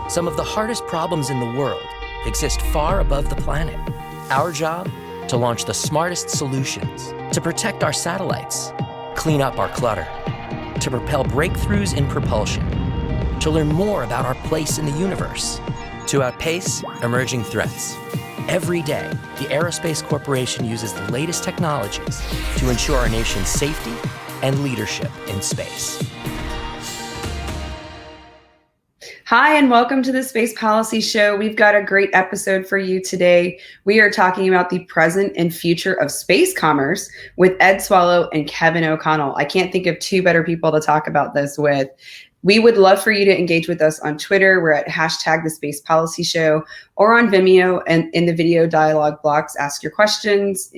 Some of the hardest problems in the world exist far above the planet. Our job? To launch the smartest solutions, to protect our satellites, clean up our clutter, to propel breakthroughs in propulsion, to learn more about our place in the universe, to outpace emerging threats. Every day, the Aerospace Corporation uses the latest technologies to ensure our nation's safety and leadership in space. Hi, and welcome to the Space Policy Show. We've got a great episode for you today. We are talking about the present and future of space commerce with Ed Swallow and Kevin O'Connell. I can't think of two better people to talk about this with. We would love for you to engage with us on Twitter. We're at hashtag the Space Policy Show, or on Vimeo and in the video dialogue blocks. Ask your questions,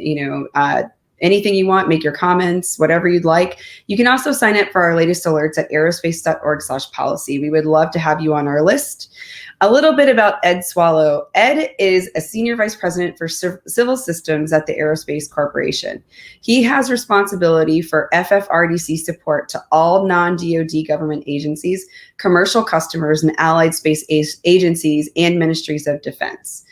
anything you want, make your comments, whatever you'd like. You can also sign up for our latest alerts at aerospace.org/policy. We would love to have you on our list. A little bit about Ed Swallow. Ed is a senior vice president for civil systems at the Aerospace Corporation. He has responsibility for FFRDC support to all non-DoD government agencies, commercial customers, and allied space agencies and ministries of defense.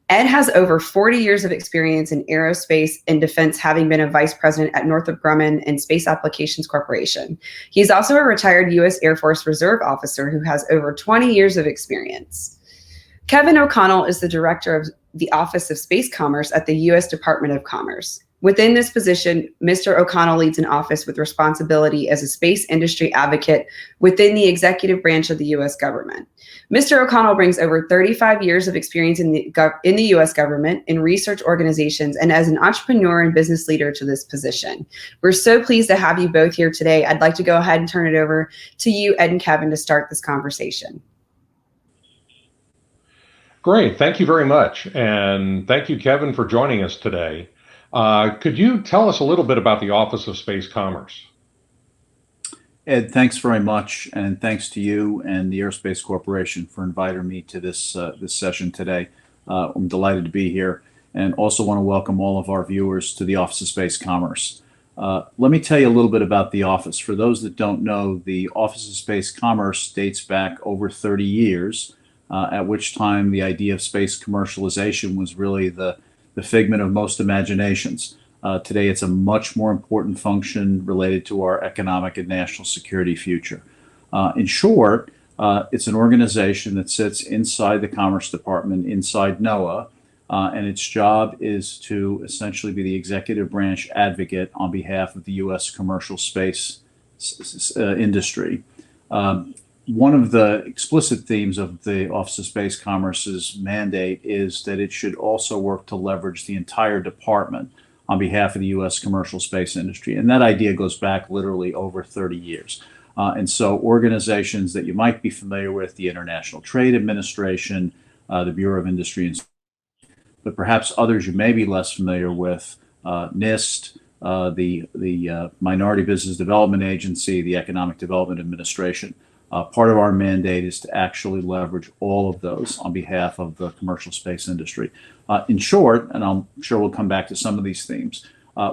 Ed has over 40 years of experience in aerospace and defense, having been a vice president at Northrop Grumman and Space Applications Corporation. He's also a retired U.S. Air Force Reserve officer who has over 20 years of experience. Kevin O'Connell is the director of the Office of Space Commerce at the U.S. Department of Commerce. Within this position, Mr. O'Connell leads an office with responsibility as a space industry advocate within the executive branch of the U.S. government. Mr. O'Connell brings over 35 years of experience in the U.S. government, in research organizations, and as an entrepreneur and business leader to this position. We're so pleased to have you both here today. I'd like to go ahead and turn it over to you, Ed and Kevin, to start this conversation. Great. Thank you very much. And thank you, Kevin, for joining us today. Could you tell us a little bit about the Office of Space Commerce? Ed, thanks very much, and thanks to you and the Aerospace Corporation for inviting me to this session today. I'm delighted to be here, and also want to welcome all of our viewers to the Office of Space Commerce. Let me tell you a little bit about the office. For those that don't know, the Office of Space Commerce dates back over 30 years, at which time the idea of space commercialization was really the figment of most imaginations. Today, it's a much more important function related to our economic and national security future. In short, it's an organization that sits inside the Commerce Department, inside NOAA, and its job is to essentially be the executive branch advocate on behalf of the U.S. commercial space industry. One of the explicit themes of the Office of Space Commerce's mandate is that it should also work to leverage the entire department on behalf of the U.S. commercial space industry. And that idea goes back literally over 30 years. And so organizations that you might be familiar with, the International Trade Administration, the Bureau of Industry, but perhaps others you may be less familiar with, NIST, the Minority Business Development Agency, the Economic Development Administration. Part of our mandate is to actually leverage all of those on behalf of the commercial space industry. In short, and I'm sure we'll come back to some of these themes,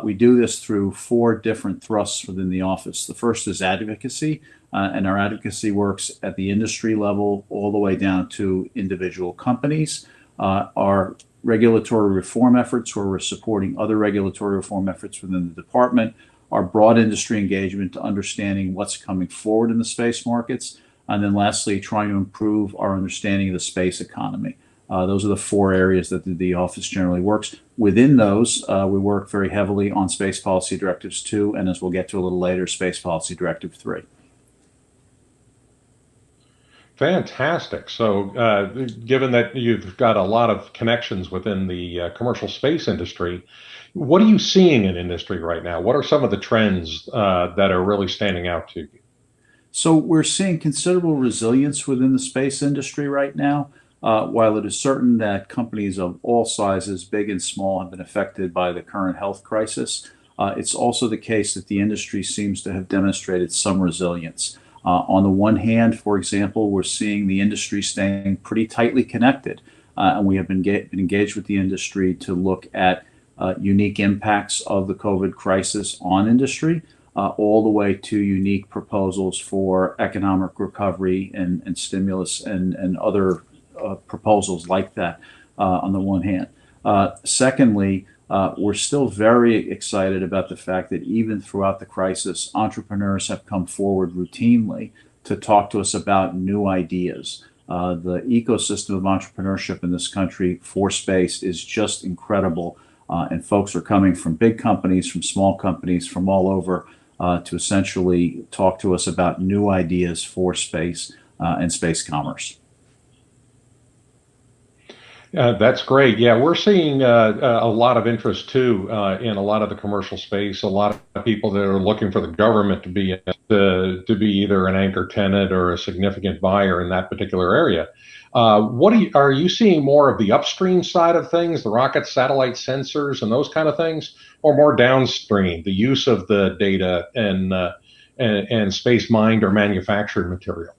we do this through 4 different thrusts within the office. The first is advocacy, and our advocacy works at the industry level all the way down to individual companies. Our regulatory reform efforts, where we're supporting other regulatory reform efforts within the department, our broad industry engagement to understanding what's coming forward in the space markets, and then lastly, trying to improve our understanding of the space economy. Those are the 4 areas that the office generally works. Within those, we work very heavily on Space Policy Directives 2, and as we'll get to a little later, Space Policy Directive 3. Fantastic. So given that you've got a lot of connections within the commercial space industry, what are you seeing in industry right now? What are some of the trends that are really standing out to you? So we're seeing considerable resilience within the space industry right now. While it is certain that companies of all sizes, big and small, have been affected by the current health crisis, it's also the case that the industry seems to have demonstrated some resilience. On the one hand, for example, we're seeing the industry staying pretty tightly connected, and we have been engaged with the industry to look at unique impacts of the COVID crisis on industry, all the way to unique proposals for economic recovery and stimulus and other proposals like that on the one hand. Secondly, we're still very excited about the fact that even throughout the crisis, entrepreneurs have come forward routinely to talk to us about new ideas. The ecosystem of entrepreneurship in this country for space is just incredible. And folks are coming from big companies, from small companies, from all over to essentially talk to us about new ideas for space and space commerce. That's great. Yeah, we're seeing a lot of interest too in a lot of the commercial space. A lot of people that are looking for the government to be either an anchor tenant or a significant buyer in that particular area. Are you seeing more of the upstream side of things, the rocket satellite sensors and those kind of things, or more downstream, the use of the data and space mined or manufactured material?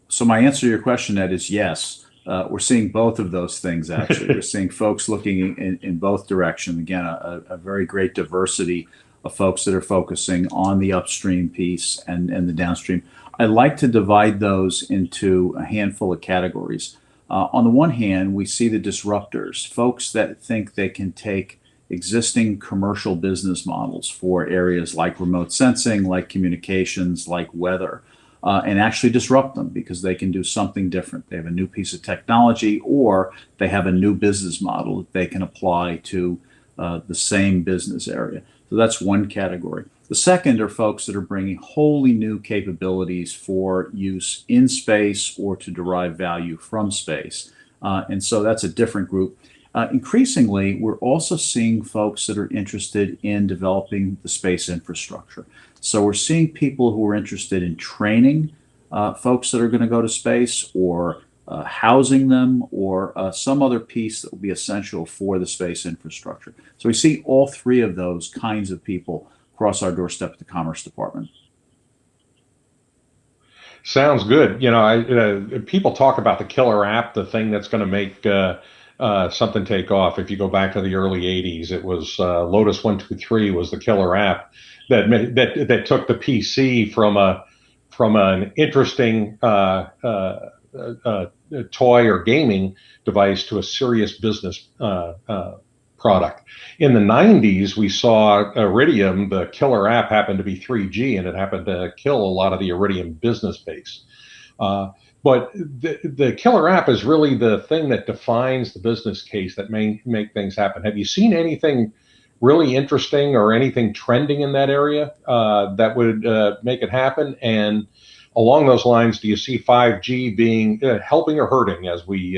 So my answer to your question, Ed, is yes. We're seeing both of those things, actually. We're seeing folks looking in both directions. Again, a very great diversity of folks that are focusing on the upstream piece and the downstream. I like to divide those into a handful of categories. On the one hand, we see the disruptors, folks that think they can take existing commercial business models for areas like remote sensing, like communications, like weather, and actually disrupt them because they can do something different. They have a new piece of technology, or they have a new business model that they can apply to the same business area. So that's one category. The second are folks that are bringing wholly new capabilities for use in space or to derive value from space. And so that's a different group. Increasingly, we're also seeing folks that are interested in developing the space infrastructure. So we're seeing people who are interested in training folks that are going to go to space, or housing them, or some other piece that will be essential for the space infrastructure. So we see all three of those kinds of people across our doorstep at the Commerce Department. Sounds good. You know, people talk about the killer app, the thing that's going to make something take off. If you go back to the early '80s, it was Lotus 123 was the killer app that took the PC from an interesting toy or gaming device to a serious business product. In the '90s, we saw Iridium, the killer app, happened to be 3G, and it happened to kill a lot of the Iridium business base. But the killer app is really the thing that defines the business case that may make things happen. Have you seen anything really interesting or anything trending in that area that would make it happen? And along those lines, do you see 5G being helping or hurting as we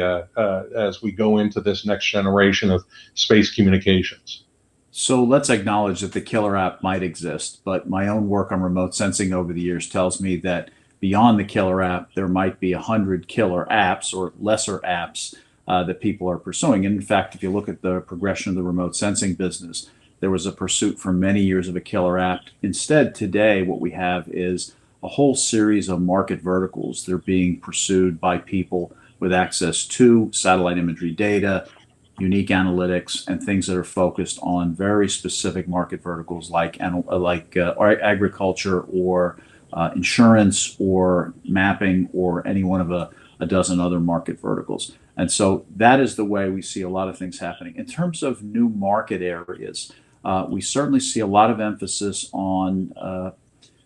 go into this next generation of space communications? So let's acknowledge that the killer app might exist, but my own work on remote sensing over the years tells me that beyond the killer app, there might be 100 killer apps or lesser apps that people are pursuing. And in fact, if you look at the progression of the remote sensing business, there was a pursuit for many years of a killer app. Instead, today, what we have is a whole series of market verticals that are being pursued by people with access to satellite imagery data, unique analytics, and things that are focused on very specific market verticals like agriculture or insurance or mapping or any one of a dozen other market verticals. And so that is the way we see a lot of things happening. In terms of new market areas, we certainly see a lot of emphasis on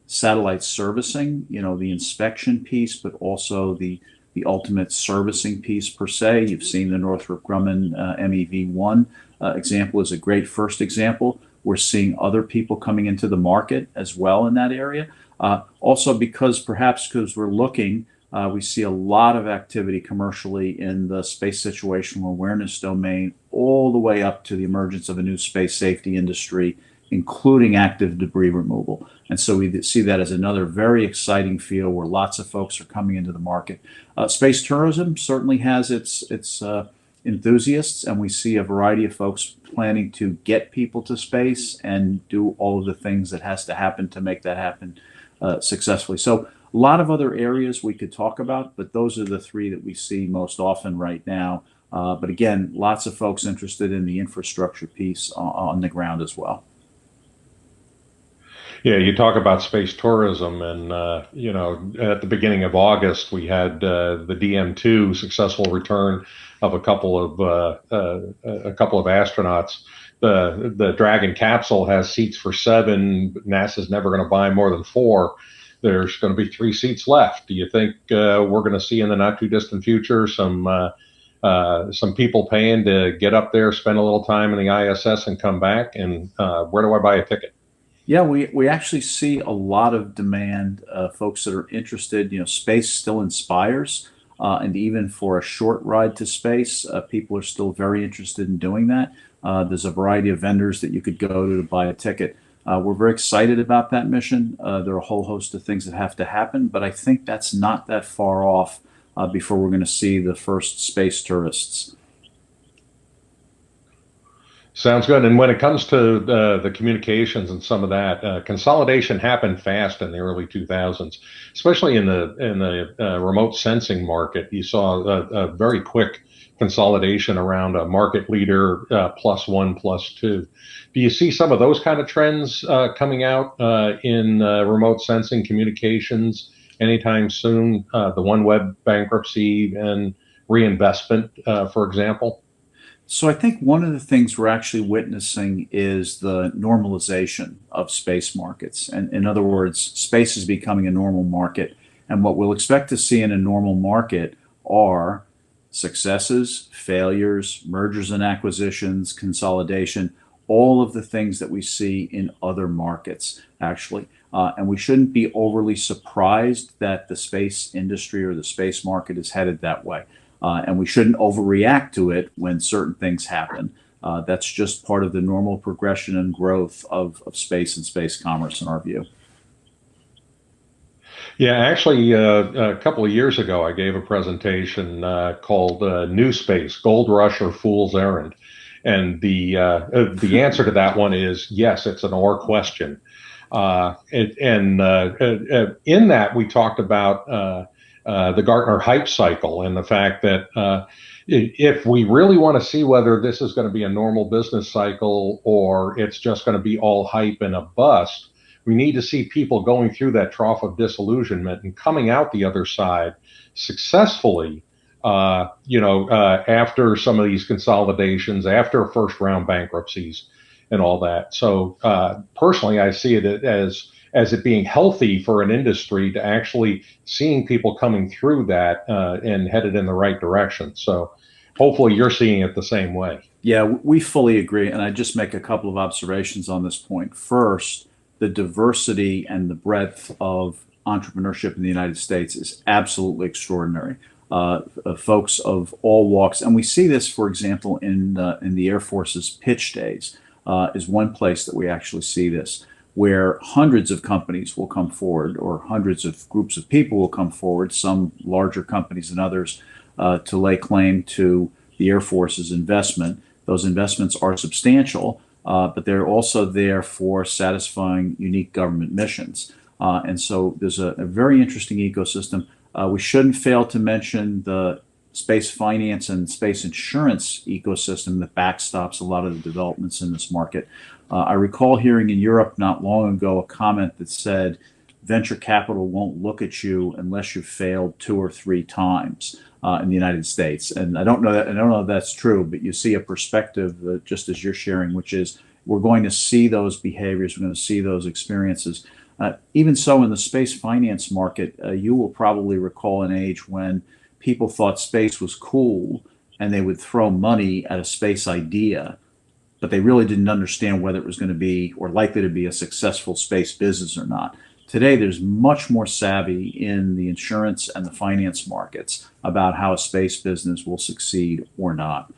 satellite servicing, you know, the inspection piece, but also the ultimate servicing piece per se. You've seen the Northrop Grumman MEV-1 example is a great first example. We're seeing other people coming into the market as well in that area. Also because we're looking, we see a lot of activity commercially in the space situational awareness domain, all the way up to the emergence of a new space safety industry, including active debris removal. And so we see that as another very exciting field where lots of folks are coming into the market. Space tourism certainly has its enthusiasts, and we see a variety of folks planning to get people to space and do all of the things that has to happen to make that happen successfully. So a lot of other areas we could talk about, but those are the three that we see most often right now. But again, lots of folks interested in the infrastructure piece on the ground as well. Yeah, you talk about space tourism, and at the beginning of August, we had the DM-2 successful return of a couple of astronauts. The Dragon capsule has seats for seven. NASA's never going to buy more than four. There's going to be three seats left. Do you think we're going to see in the not too distant future some people paying to get up there, spend a little time in the ISS, and come back? And where do I buy a ticket? Yeah, we actually see a lot of demand, folks that are interested. Space still inspires, and even for a short ride to space, people are still very interested in doing that. There's a variety of vendors that you could go to buy a ticket. We're very excited about that mission. There are a whole host of things that have to happen, but I think that's not that far off before we're going to see the first space tourists. Sounds good. And when it comes to the communications and some of that, consolidation happened fast in the early 2000s, especially in the remote sensing market. You saw a very quick consolidation around a market leader, plus one, plus two. Do you see some of those kind of trends coming out in remote sensing communications anytime soon? The OneWeb bankruptcy and reinvestment, for example? So I think one of the things we're actually witnessing is the normalization of space markets. And in other words, space is becoming a normal market. And what we'll expect to see in a normal market are successes, failures, mergers and acquisitions, consolidation, all of the things that we see in other markets, actually. And we shouldn't be overly surprised that the space industry or the space market is headed that way. And we shouldn't overreact to it when certain things happen. That's just part of the normal progression and growth of space and space commerce, in our view. Yeah, actually, a couple of years ago, I gave a presentation called "New Space: Gold Rush or Fool's Errand," and the answer to that one is yes. It's an or question, and in that we talked about the Gartner hype cycle and the fact that if we really want to see whether this is going to be a normal business cycle or it's just going to be all hype and a bust, we need to see people going through that trough of disillusionment and coming out the other side successfully, after some of these consolidations, after first round bankruptcies and all that. So personally, I see it as it being healthy for an industry to actually seeing people coming through that and headed in the right direction. So hopefully you're seeing it the same way. Yeah, we fully agree. And I just make a couple of observations on this point. First, the diversity and the breadth of entrepreneurship in the United States is absolutely extraordinary. Folks of all walks, and we see this, for example, in the Air Force's pitch days, is one place that we actually see this, where hundreds of companies will come forward, or hundreds of groups of people will come forward, some larger companies than others, to lay claim to the Air Force's investment. Those investments are substantial, but they're also there for satisfying unique government missions. And so there's a very interesting ecosystem. We shouldn't fail to mention the space finance and space insurance ecosystem that backstops a lot of the developments in this market. I recall hearing in Europe not long ago a comment that said, venture capital won't look at you unless you've failed 2 or 3 times in the United States. And I don't know if that's true, but you see a perspective just as you're sharing, which is we're going to see those behaviors, we're going to see those experiences. Even so, in the space finance market, you will probably recall an age when people thought space was cool and they would throw money at a space idea, but they really didn't understand whether it was going to be or likely to be a successful space business or not. Today, there's much more savvy in the insurance and the finance markets about how a space business will succeed or not.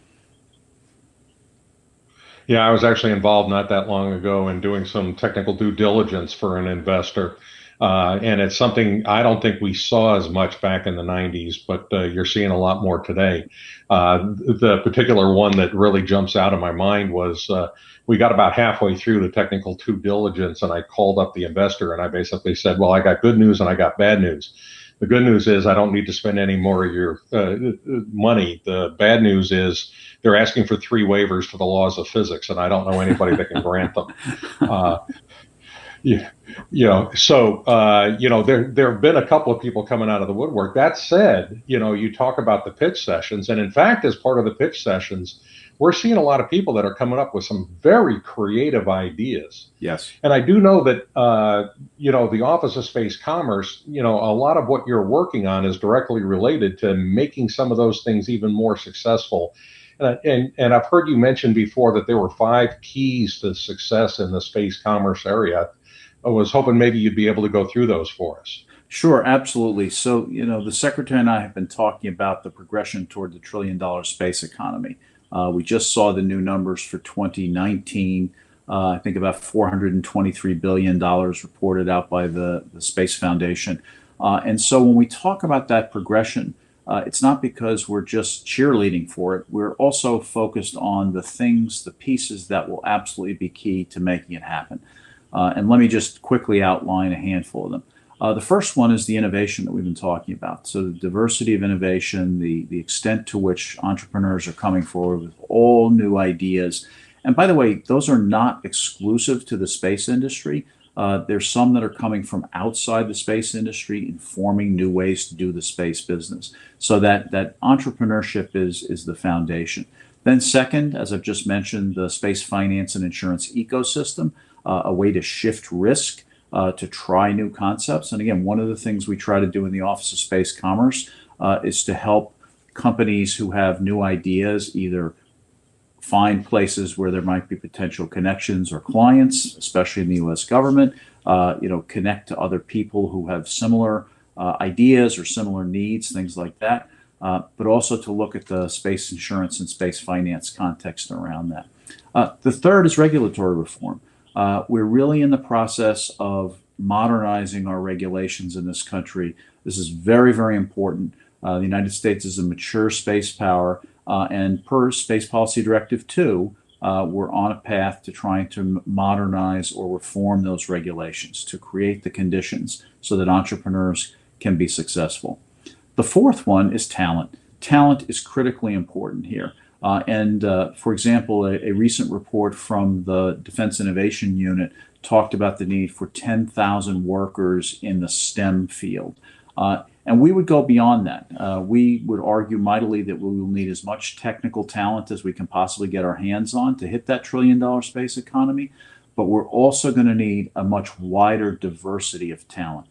Yeah, I was actually involved not that long ago in doing some technical due diligence for an investor. And it's something I don't think we saw as much back in the 90s, but you're seeing a lot more today. The particular one that really jumps out of my mind was we got about halfway through the technical due diligence, and I called up the investor, and I basically said, well, I got good news and I got bad news. The good news is I don't need to spend any more of your money. The bad news is they're asking for 3 waivers to the laws of physics, and I don't know anybody that can grant them. Yeah, there have been a couple of people coming out of the woodwork. That said, you talk about the pitch sessions, and in fact, as part of the pitch sessions, we're seeing a lot of people that are coming up with some very creative ideas. Yes. And I do know that the Office of Space Commerce, a lot of what you're working on is directly related to making some of those things even more successful. And I've heard you mention before that there were 5 keys to success in the space commerce area. I was hoping maybe you'd be able to go through those for us. Sure, absolutely. So, the Secretary and I have been talking about the progression toward the $1 trillion space economy. We just saw the new numbers for 2019. I think about $423 billion reported out by the Space Foundation. And so when we talk about that progression, it's not because we're just cheerleading for it. We're also focused on the things, the pieces that will absolutely be key to making it happen. And let me just quickly outline a handful of them. The first one is the innovation that we've been talking about. So the diversity of innovation, the extent to which entrepreneurs are coming forward with all new ideas. And by the way, those are not exclusive to the space industry. There's some that are coming from outside the space industry, informing new ways to do the space business. So that entrepreneurship is the foundation. Then second, as I've just mentioned, the space finance and insurance ecosystem, a way to shift risk, to try new concepts. And again, one of the things we try to do in the Office of Space Commerce is to help companies who have new ideas either find places where there might be potential connections or clients, especially in the U.S. government, connect to other people who have similar ideas or similar needs, things like that, but also to look at the space insurance and space finance context around that. The third is regulatory reform. We're really in the process of modernizing our regulations in this country. This is very, very important. The United States is a mature space power, and per Space Policy Directive 2, we're on a path to trying to modernize or reform those regulations to create the conditions so that entrepreneurs can be successful. The fourth one is talent. Talent is critically important here. For example, a recent report from the Defense Innovation Unit talked about the need for 10,000 workers in the STEM field. And we would go beyond that. We would argue mightily that we will need as much technical talent as we can possibly get our hands on to hit that $1 trillion space economy. But we're also going to need a much wider diversity of talent.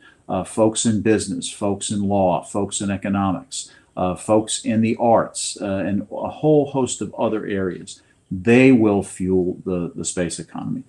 Folks in business, folks in law, folks in economics, folks in the arts, and a whole host of other areas. They will fuel the space economy.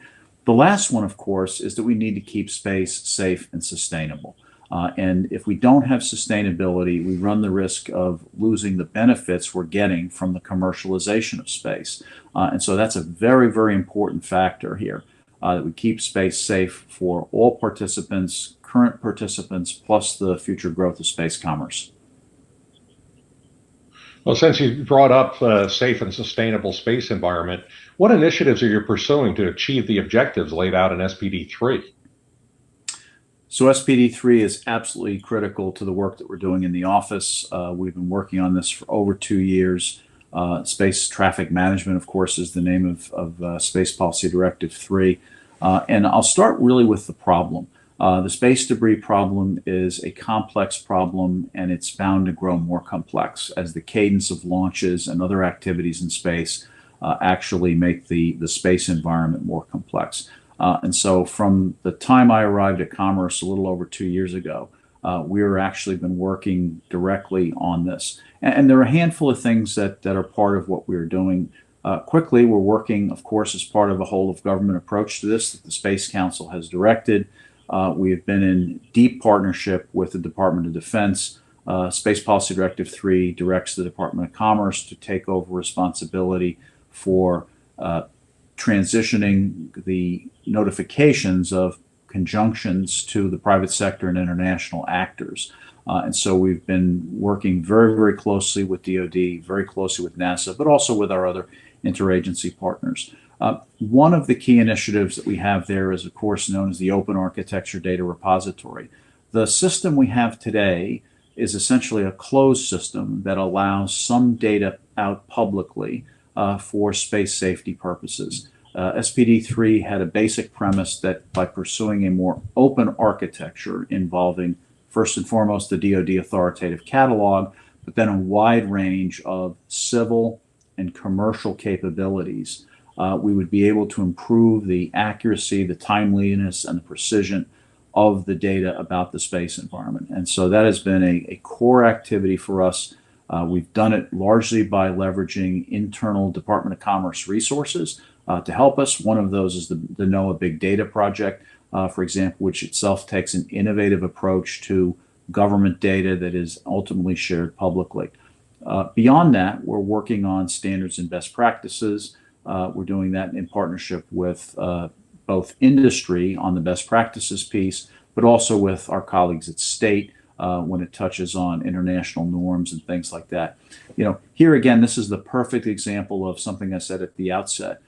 The last one, of course, is that we need to keep space safe and sustainable. And if we don't have sustainability, we run the risk of losing the benefits we're getting from the commercialization of space. And so that's a very, very important factor here, that we keep space safe for all participants, current participants, plus the future growth of space commerce. Well, since you brought up the safe and sustainable space environment, what initiatives are you pursuing to achieve the objectives laid out in SPD3? So SPD3 is absolutely critical to the work that we're doing in the office. We've been working on this for over 2 years. Space traffic management, of course, is the name of Space Policy Directive 3. And I'll start really with the problem. The space debris problem is a complex problem, and it's bound to grow more complex as the cadence of launches and other activities in space actually make the space environment more complex. And so from the time I arrived at Commerce a little over 2 years ago, we've actually been working directly on this. And there are a handful of things that are part of what we're doing. Quickly, we're working, of course, as part of a whole of government approach to this that the Space Council has directed. We have been in deep partnership with the Department of Defense. Space Policy Directive 3 directs the Department of Commerce to take over responsibility for transitioning the notifications of conjunctions to the private sector and international actors. And so we've been working very, very closely with DoD, very closely with NASA, but also with our other interagency partners. One of the key initiatives that we have there is, of course, known as the Open Architecture Data Repository. The system we have today is essentially a closed system that allows some data out publicly for space safety purposes. SPD3 had a basic premise that by pursuing a more open architecture involving, first and foremost, the DoD authoritative catalog, but then a wide range of civil and commercial capabilities, we would be able to improve the accuracy, the timeliness, and the precision of the data about the space environment. And so that has been a core activity for us. We've done it largely by leveraging internal Department of Commerce resources to help us. One of those is the NOAA Big Data Project, for example, which itself takes an innovative approach to government data that is ultimately shared publicly. Beyond that, we're working on standards and best practices. We're doing that in partnership with both industry on the best practices piece, but also with our colleagues at state when it touches on international norms and things like that. Here again, this is the perfect example of something I said at the outset.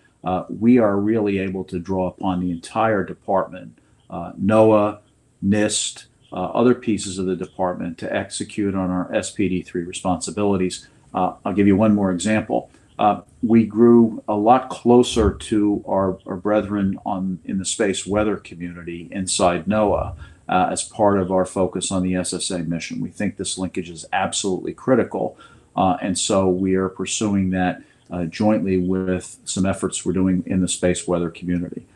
We are really able to draw upon the entire department, NOAA, NIST, other pieces of the department to execute on our SPD3 responsibilities. I'll give you one more example. We grew a lot closer to our brethren in the space weather community inside NOAA as part of our focus on the SSA mission. We think this linkage is absolutely critical, and so we are pursuing that jointly with some efforts we're doing in the space weather community.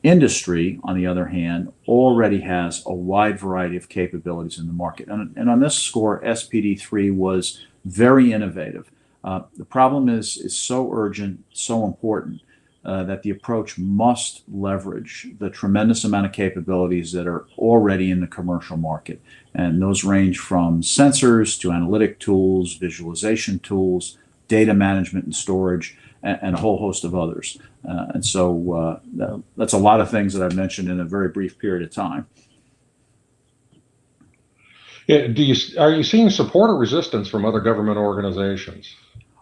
Industry, on the other hand, already has a wide variety of capabilities in the market. And on this score, SPD3 was very innovative. The problem is so urgent, so important, that the approach must leverage the tremendous amount of capabilities that are already in the commercial market. And those range from sensors to analytic tools, visualization tools, data management and storage, and a whole host of others. And so that's a lot of things that I've mentioned in a very brief period of time. Yeah, are you seeing support or resistance from other government organizations?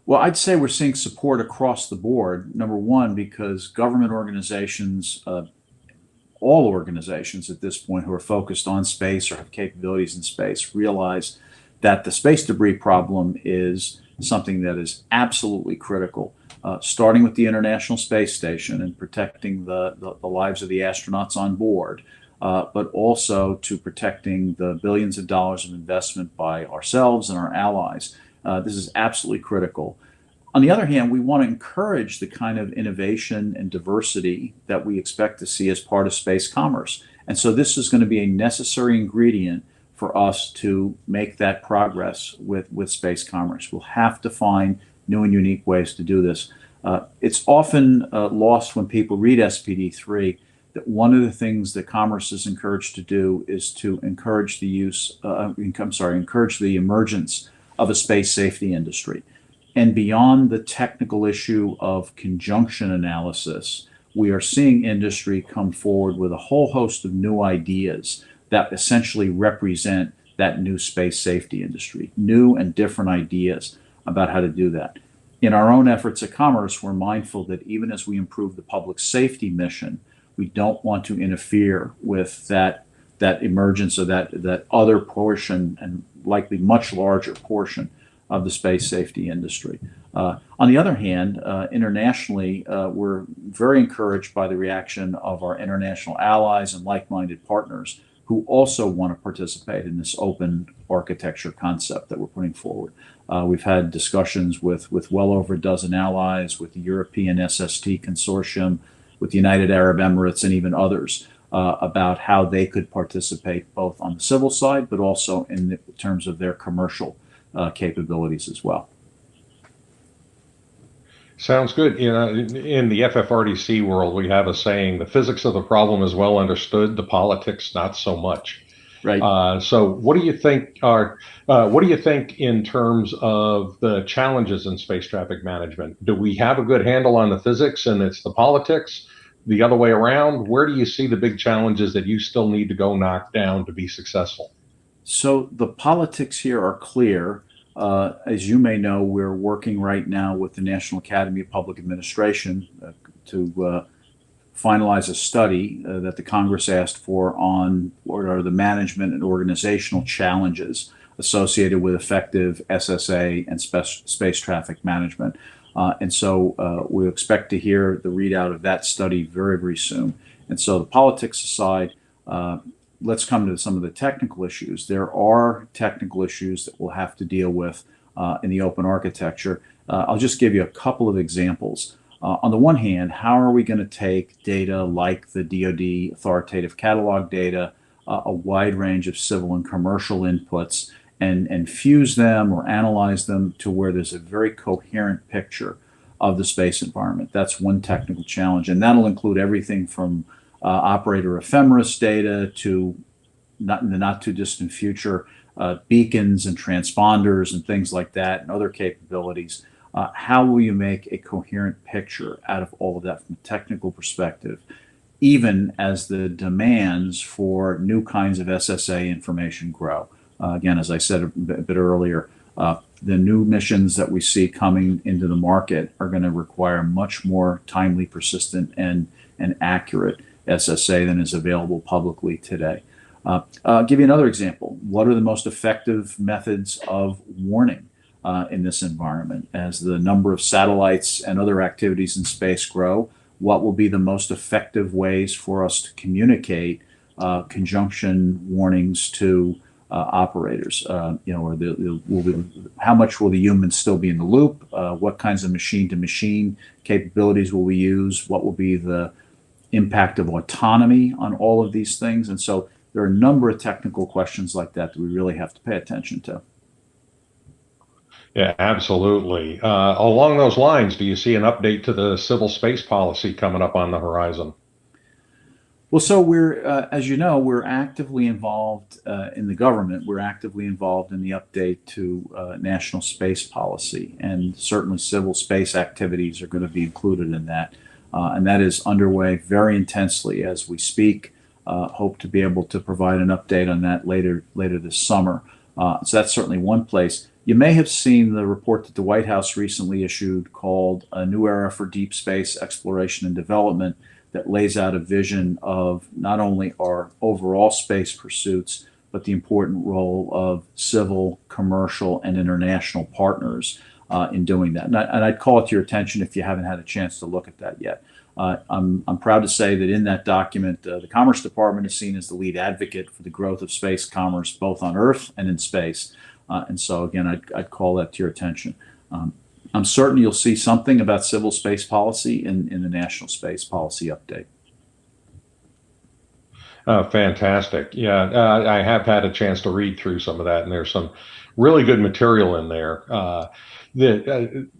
Well, I'd say we're seeing support across the board. Number one, because government organizations, all organizations at this point who are focused on space or have capabilities in space, realize that the space debris problem is something that is absolutely critical. Starting with the International Space Station and protecting the lives of the astronauts on board, but also to protecting the billions of dollars of investment by ourselves and our allies. This is absolutely critical. On the other hand, we want to encourage the kind of innovation and diversity that we expect to see as part of space commerce. And so this is going to be a necessary ingredient for us to make that progress with space commerce. We'll have to find new and unique ways to do this. It's often lost when people read SPD3 that one of the things that commerce is encouraged to do is to encourage the encourage the emergence of a space safety industry. And beyond the technical issue of conjunction analysis, we are seeing industry come forward with a whole host of new ideas that essentially represent that new space safety industry, new and different ideas about how to do that. In our own efforts at Commerce, we're mindful that even as we improve the public safety mission, we don't want to interfere with that emergence of that other portion and likely much larger portion of the space safety industry. On the other hand, internationally, we're very encouraged by the reaction of our international allies and like-minded partners who also want to participate in this open architecture concept that we're putting forward. We've had discussions with well over a dozen allies, with the European SST Consortium, with the United Arab Emirates, and even others about how they could participate both on the civil side, but also in terms of their commercial capabilities as well. Sounds good. In the FFRDC world, we have a saying: the physics of the problem is well understood, the politics not so much. Right. So, what do you think in terms of the challenges in space traffic management? Do we have a good handle on the physics, and it's the politics? The other way around? Where do you see the big challenges that you still need to go knock down to be successful? So the politics here are clear. As you may know, we're working right now with the National Academy of Public Administration to finalize a study that the Congress asked for on what are the management and organizational challenges associated with effective SSA and space traffic management. And so we expect to hear the readout of that study very, very soon. And so the politics aside, let's come to some of the technical issues. There are technical issues that we'll have to deal with in the open architecture. I'll just give you a couple of examples. On the one hand, how are we going to take data like the DoD authoritative catalog data, a wide range of civil and commercial inputs, and fuse them or analyze them to where there's a very coherent picture of the space environment? That's one technical challenge, and that'll include everything from operator ephemeris data to, not in the not too distant future, beacons and transponders and things like that, and other capabilities. How will you make a coherent picture out of all of that from a technical perspective, even as the demands for new kinds of SSA information grow? Again, as I said a bit earlier, the new missions that we see coming into the market are going to require much more timely, persistent, and accurate SSA than is available publicly today. I'll give you another example. What are the most effective methods of warning in this environment? As the number of satellites and other activities in space grow, what will be the most effective ways for us to communicate conjunction warnings to operators? How much will the humans still be in the loop? What kinds of machine-to-machine capabilities will we use? What will be the impact of autonomy on all of these things? And so there are a number of technical questions like that we really have to pay attention to. Yeah, absolutely. Along those lines, do you see an update to the civil space policy coming up on the horizon? Well, so we're, as you know, we're actively involved in the government. We're actively involved in the update to national space policy, and certainly civil space activities are going to be included in that. And that is underway very intensely as we speak. Hope to be able to provide an update on that later this summer. So that's certainly one place. You may have seen the report that the White House recently issued called A New Era for Deep Space Exploration and Development, that lays out a vision of not only our overall space pursuits, but the important role of civil, commercial, and international partners in doing that. And I'd call it to your attention if you haven't had a chance to look at that yet. I'm proud to say that in that document, the Commerce Department is seen as the lead advocate for the growth of space commerce, both on Earth and in space. And so, again, I'd call that to your attention. I'm certain you'll see something about civil space policy in the National Space Policy Update. Fantastic. Yeah, I have had a chance to read through some of that, and there's some really good material in there.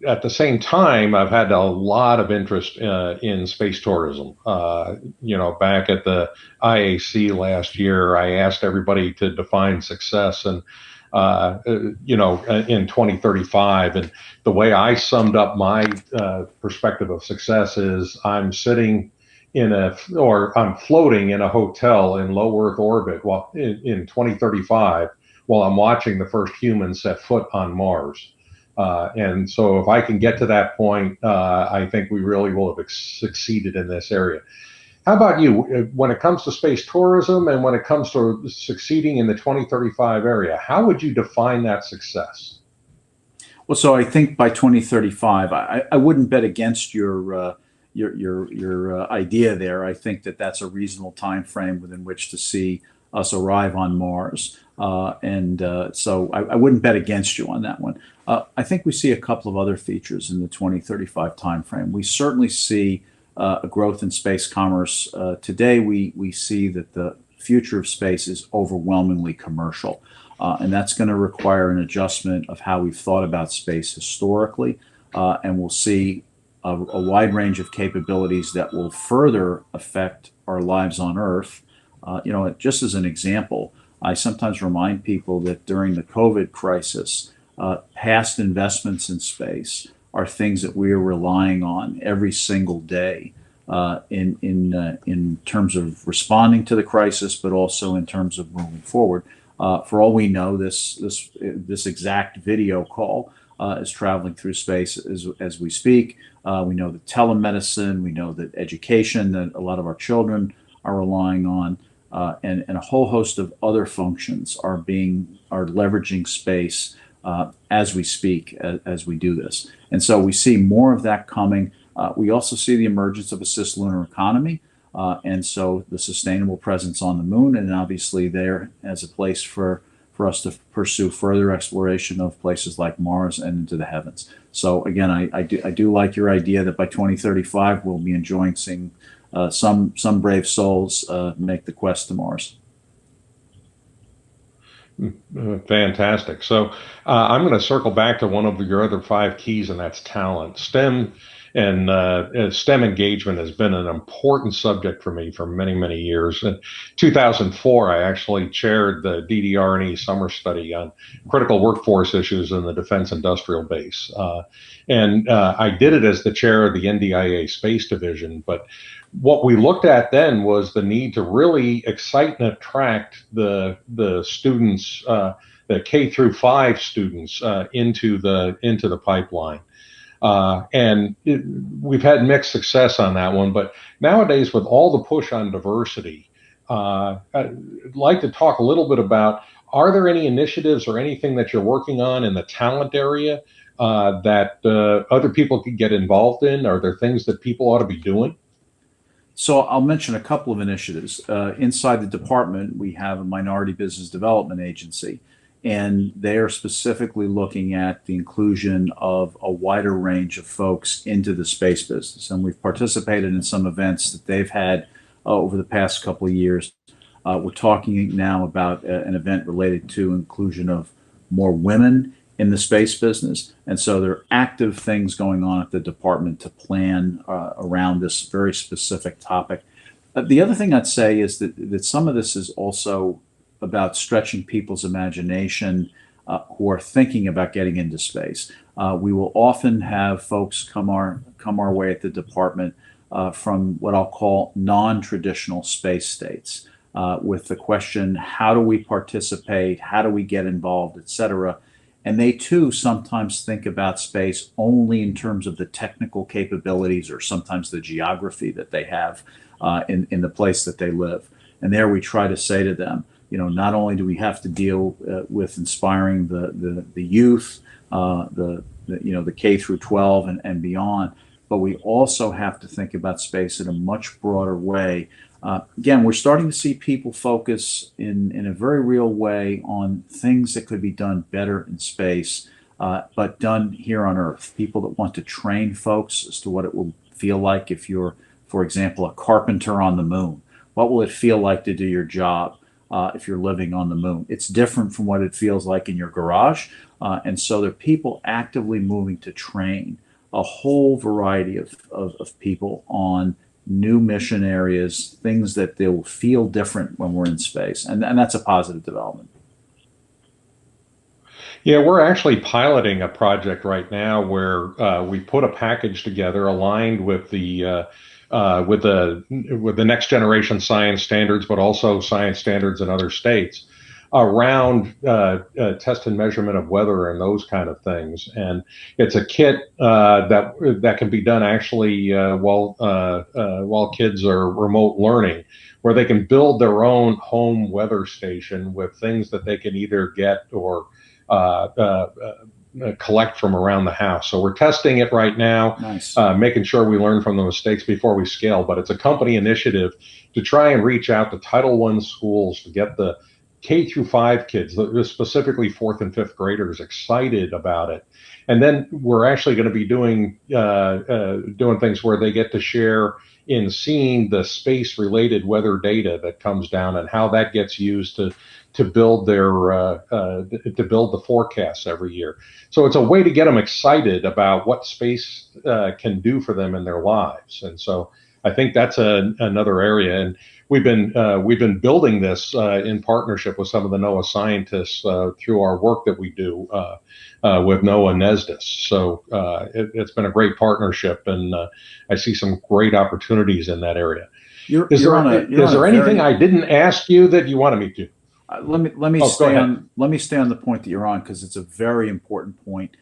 At the same time, I've had a lot of interest in space tourism. Back at the IAC last year, I asked everybody to define success, and in 2035. And the way I summed up my perspective of success is I'm floating in a hotel in low Earth orbit while in 2035 while I'm watching the first human set foot on Mars. And so if I can get to that point, I think we really will have succeeded in this area. How about you? When it comes to space tourism and when it comes to succeeding in the 2035 area, how would you define that success? Well, so I think by 2035, I wouldn't bet against your idea there. I think that that's a reasonable time frame within which to see us arrive on Mars. So I wouldn't bet against you on that one. I think we see a couple of other features in the 2035 timeframe. We certainly see a growth in space commerce. Today, we see that the future of space is overwhelmingly commercial, and that's going to require an adjustment of how we've thought about space historically, and we'll see a wide range of capabilities that will further affect our lives on Earth. Just as an example, I sometimes remind people that during the COVID crisis, past investments in space are things that we are relying on every single day in terms of responding to the crisis, but also in terms of moving forward. For all we know, this exact video call is traveling through space as we speak. We know that telemedicine, we know that education, that a lot of our children are relying on, and a whole host of other functions are leveraging space as we speak, as we do this. And so we see more of that coming. We also see the emergence of a cislunar economy. And so the sustainable presence on the moon, and obviously there as a place for us to pursue further exploration of places like Mars and into the heavens. So again, I do like your idea that by 2035 we'll be enjoying seeing some brave souls make the quest to Mars. Fantastic. So I'm going to circle back to one of your other 5 keys, and that's talent. STEM and STEM engagement has been an important subject for me for many, many years. In 2004, I actually chaired the DDR&E summer study on critical workforce issues in the defense industrial base. And I did it as the chair of the NDIA Space Division. But what we looked at then was the need to really excite and attract the students, the K through 5 students, into the pipeline. We've had mixed success on that one, but nowadays with all the push on diversity, I'd like to talk a little bit about, are there any initiatives or anything that you're working on in the talent area that other people could get involved in? Are there things that people ought to be doing? So I'll mention a couple of initiatives. Inside the department, we have a minority business development agency, and they are specifically looking at the inclusion of a wider range of folks into the space business. And we've participated in some events that they've had over the past couple of years. We're talking now about an event related to inclusion of more women in the space business. And so there are active things going on at the department to plan around this very specific topic. The other thing I'd say is that some of this is also about stretching people's imagination who are thinking about getting into space. We will often have folks come our way at the department from what I'll call non-traditional space states, with the question, how do we participate, how do we get involved, et cetera. And they too sometimes think about space only in terms of the technical capabilities or sometimes the geography that they have in the place that they live. And there we try to say to them, not only do we have to deal with inspiring the youth, the K through 12 and beyond, but we also have to think about space in a much broader way. Again, we're starting to see people focus in a very real way on things that could be done better in space, but done here on Earth. People that want to train folks as to what it will feel like if you're, for example, a carpenter on the moon. What will it feel like to do your job if you're living on the moon? It's different from what it feels like in your garage. And so there are people actively moving to train a whole variety of people on new mission areas, things that they will feel different when we're in space. And that's a positive development. Yeah, we're actually piloting a project right now where we put a package together aligned with the next generation science standards, but also science standards in other states around test and measurement of weather and those kind of things. And it's a kit that can be done actually while kids are remote learning, where they can build their own home weather station with things that they can either get or collect from around the house. So we're testing it right now, Nice. Making sure we learn from the mistakes before we scale. But it's a company initiative to try and reach out to Title I schools to get the K through 5 kids, specifically 4th and 5th graders, excited about it. And then we're actually going to be doing things where they get to share in seeing the space-related weather data that comes down and how that gets used to build the forecasts every year. So it's a way to get them excited about what space can do for them in their lives. And so I think that's another area. And we've been building this in partnership with some of the NOAA scientists through our work that we do with NOAA NESDIS. So it's been a great partnership, and I see some great opportunities in that area. Is there anything I didn't ask you that you wanted me to? Let me stay on the point that you're on, because it's a very important point.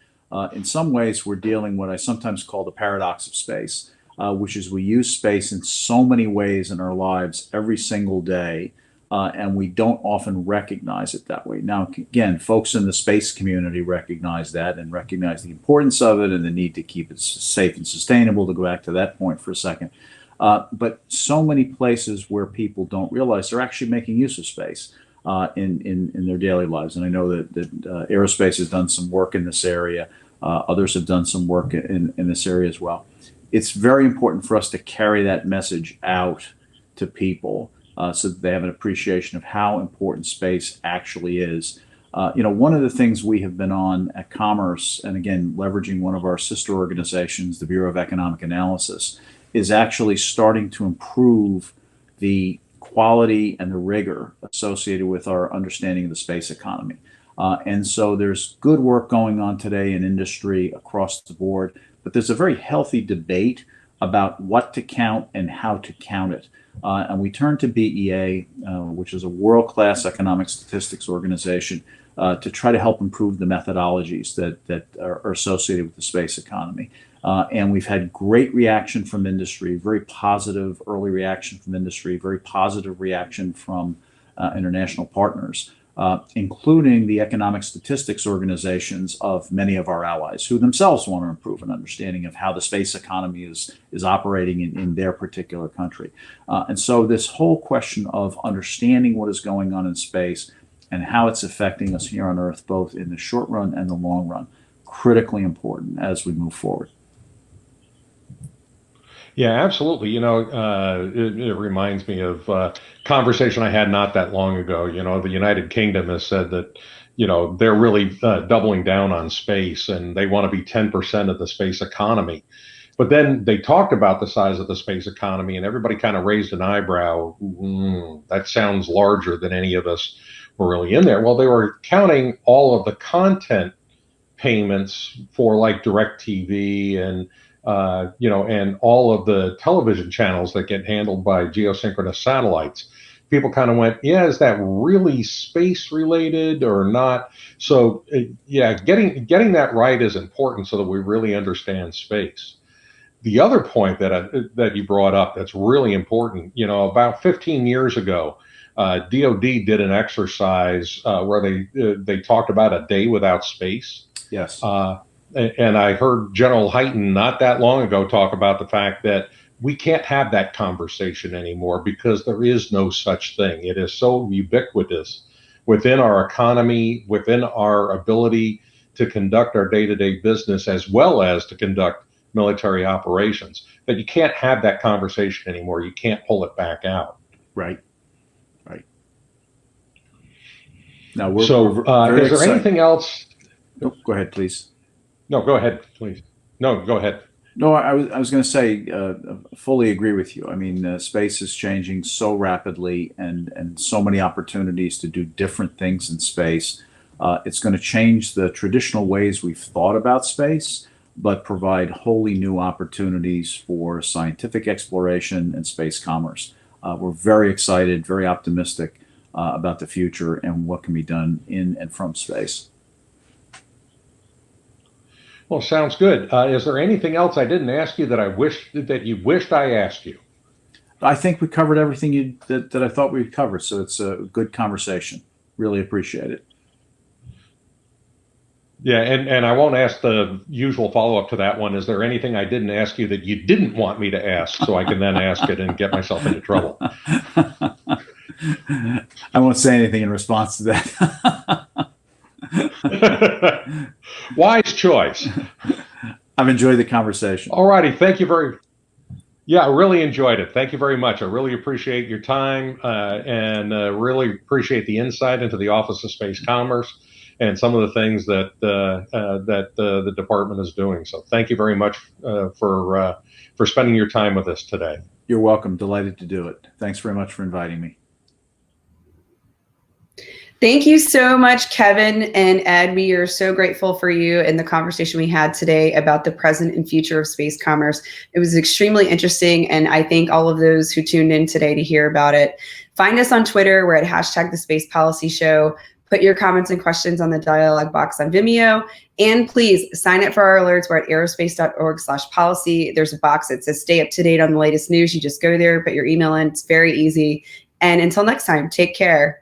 In some ways, we're dealing what I sometimes call the paradox of space, which is we use space in so many ways in our lives every single day, and we don't often recognize it that way. Now, again, folks in the space community recognize that and recognize the importance of it and the need to keep it safe and sustainable, to go back to that point for a second. But so many places where people don't realize they're actually making use of space in their daily lives. And I know that Aerospace has done some work in this area. Others have done some work in this area as well. It's very important for us to carry that message out to people so that they have an appreciation of how important space actually is. One of the things we have been on at Commerce, and again, leveraging one of our sister organizations, the Bureau of Economic Analysis, is actually starting to improve the quality and the rigor associated with our understanding of the space economy. And so there's good work going on today in industry across the board, but there's a very healthy debate about what to count and how to count it. And we turn to BEA, which is a world-class economic statistics organization, to try to help improve the methodologies that are associated with the space economy. And we've had great reaction from industry, very positive early reaction from industry, very positive reaction from international partners, including the economic statistics organizations of many of our allies who themselves want to improve an understanding of how the space economy is operating in their particular country. And so this whole question of understanding what is going on in space and how it's affecting us here on Earth, both in the short run and the long run, critically important as we move forward. Yeah, absolutely. It reminds me of a conversation I had not that long ago. The United Kingdom has said that, they're really doubling down on space and they want to be 10% of the space economy. But then they talked about the size of the space economy and everybody kind of raised an eyebrow. That sounds larger than any of us were really in there. Well, they were counting all of the content payments for like DirecTV and and all of the television channels that get handled by geosynchronous satellites. People kind of went, yeah, is that really space related or not? So getting that right is important so that we really understand space. The other point that you brought up that's really important, about 15 years ago, DoD did an exercise where they talked about a day without space. Yes. And I heard General Hyten not that long ago talk about the fact that we can't have that conversation anymore because there is no such thing. It is so ubiquitous within our economy, within our ability to conduct our day-to-day business as well as to conduct military operations, that you can't have that conversation anymore. You can't pull it back out. Right. Now, is there excited. anything else? Oh, go ahead, please. No, go ahead, please. No, go ahead. No, I was going to say, fully agree with you. I mean, space is changing so rapidly and so many opportunities to do different things in space. It's going to change the traditional ways we've thought about space, but provide wholly new opportunities for scientific exploration and space commerce. We're very excited, very optimistic about the future and what can be done in and from space. Well, sounds good. Is there anything else I didn't ask you that you wished I asked you? I think we covered everything that I thought we'd cover. So it's a good conversation. Really appreciate it. Yeah, and I won't ask the usual follow-up to that one. Is there anything I didn't ask you that you didn't want me to ask so I can then ask it and get myself into trouble? I won't say anything in response to that. Wise choice. I've enjoyed the conversation. All righty. Thank you I really enjoyed it. Thank you very much. I really appreciate your time and really appreciate the insight into the Office of Space Commerce and some of the things that the department is doing. So thank you very much for spending your time with us today. You're welcome. Delighted to do it. Thanks very much for inviting me. Thank you so much, Kevin and Ed. We are so grateful for you and the conversation we had today about the present and future of space commerce. It was extremely interesting, and I thank all of those who tuned in today to hear about it. Find us on Twitter. We're at #TheSpacePolicyShow. Put your comments and questions on the dialog box on Vimeo. And please sign up for our alerts. We're at aerospace.org/policy. There's a box that says stay up to date on the latest news. You just go there, put your email in. It's very easy. And until next time, take care.